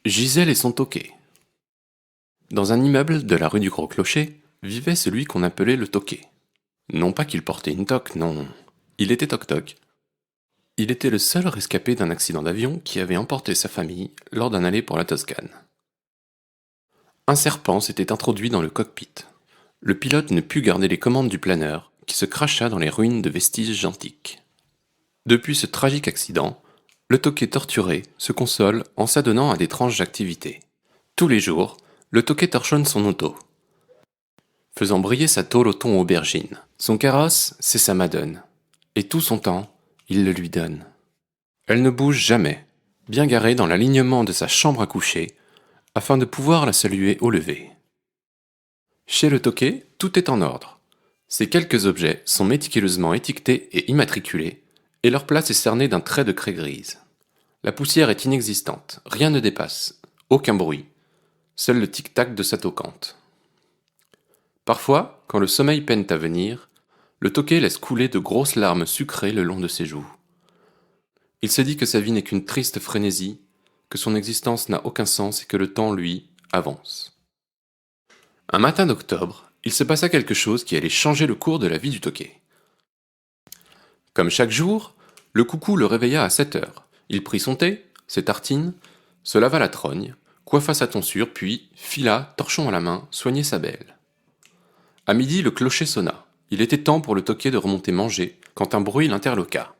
Gisèle et son toquet. Dans un immeuble de la rue du Gros Clocher vivait celui qu'on appelait le toquet. Non pas qu'il portait une toque, non. Il était toc-toc. Il était le seul rescapé d'un accident d'avion qui avait emporté sa famille lors d'un aller pour la Toscane. Un serpent s'était introduit dans le cockpit. Le pilote ne put garder les commandes du planeur, qui se cracha dans les ruines de vestiges antiques. Depuis ce tragique accident, le toquet torturé se console en s'adonnant à d'étranges activités. Tous les jours, le toquet torchonne son auto, faisant briller sa tôle au thon aubergine. Son carrosse, c'est sa madone. Et tout son temps, il le lui donne. Elle ne bouge jamais, bien garée dans l'alignement de sa chambre à coucher, afin de pouvoir la saluer au lever. Chez le toquet, tout est en ordre. Ces quelques objets sont méticuleusement étiquetés et immatriculés, et leur place est cernée d'un trait de craie grise. La poussière est inexistante, rien ne dépasse, aucun bruit, seul le tic-tac de sa toquante. Parfois, quand le sommeil peine à venir, le toquet laisse couler de grosses larmes sucrées le long de ses joues. Il se dit que sa vie n'est qu'une triste frénésie, que son existence n'a aucun sens et que le temps, lui, avance. Un matin d'octobre, il se passa quelque chose qui allait changer le cours de la vie du toquet. Comme chaque jour, le coucou le réveilla à 7 heures. Il prit son thé, ses tartines, se lava la trogne, coiffa sa tonsure, puis fila, torchon à la main, soigner sa belle. À midi, le clocher sonna. Il était temps pour le toquet de remonter manger, quand un bruit l'interloqua.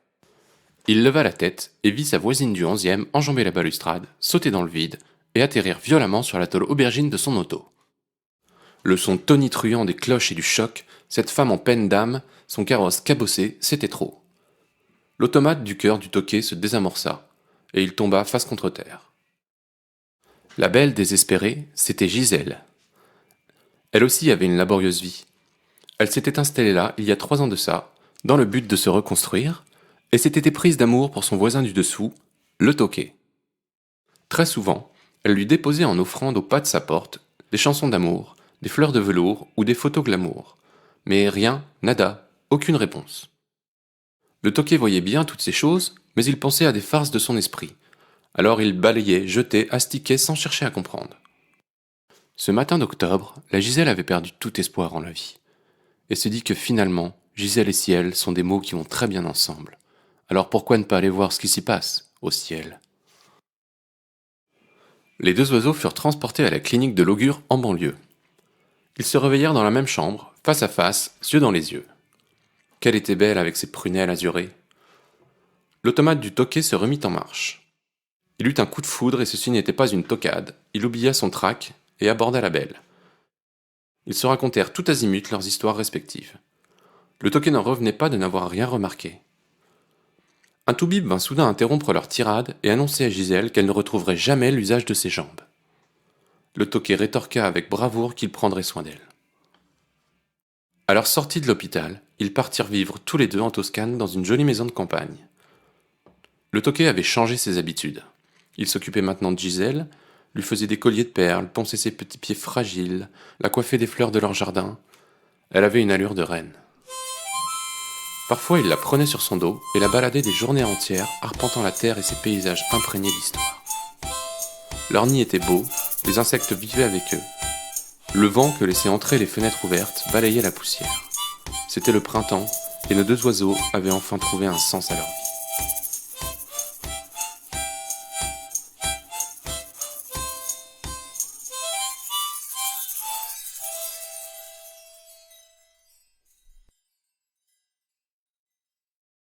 Il leva la tête et vit sa voisine du 11e enjamber la balustrade, sauter dans le vide et atterrir violemment sur la tôle aubergine de son auto. Le son tonitruant des cloches et du choc, cette femme en peine d'âme, son carrosse cabossé, c'était trop. L'automate du cœur du toquet se désamorça, et il tomba face contre terre. La belle désespérée, c'était Gisèle. Elle aussi avait une laborieuse vie. Elle s'était installée là, il y a 3 ans de ça, dans le but de se reconstruire, et s'était éprise d'amour pour son voisin du dessous, le toquet. Très souvent, elle lui déposait en offrande au pas de sa porte des chansons d'amour, des fleurs de velours ou des photos glamour. Mais rien, nada, aucune réponse. Le toquet voyait bien toutes ces choses, mais il pensait à des farces de son esprit. Alors il balayait, jetait, astiquait sans chercher à comprendre. Ce matin d'octobre, la Gisèle avait perdu tout espoir en la vie, et se dit que finalement, Gisèle et ciel sont des mots qui vont très bien ensemble. Alors pourquoi ne pas aller voir ce qui s'y passe, au ciel? Les deux oiseaux furent transportés à la clinique de l'Augure en banlieue. Ils se réveillèrent dans la même chambre, face à face, yeux dans les yeux. Qu'elle était belle avec ses prunelles azurées. L'automate du toquet se remit en marche. Il eut un coup de foudre et ceci n'était pas une toquade. Il oublia son trac et aborda la belle. Ils se racontèrent tout azimut leurs histoires respectives. Le toquet n'en revenait pas de n'avoir rien remarqué. Un toubib vint soudain interrompre leur tirade et annoncer à Gisèle qu'elle ne retrouverait jamais l'usage de ses jambes. Le toquet rétorqua avec bravoure qu'il prendrait soin d'elle. À leur sortie de l'hôpital, ils partirent vivre tous les deux en Toscane dans une jolie maison de campagne. Le toquet avait changé ses habitudes. Il s'occupait maintenant de Gisèle, lui faisait des colliers de perles, ponçait ses petits pieds fragiles, la coiffait des fleurs de leur jardin. Elle avait une allure de reine. Parfois, il la prenait sur son dos et la baladait des journées entières, arpentant la terre et ses paysages imprégnés d'histoire. Leur nid était beau, les insectes vivaient avec eux. Le vent que laissaient entrer les fenêtres ouvertes balayait la poussière. C'était le printemps, et nos deux oiseaux avaient enfin trouvé un sens à leur vie.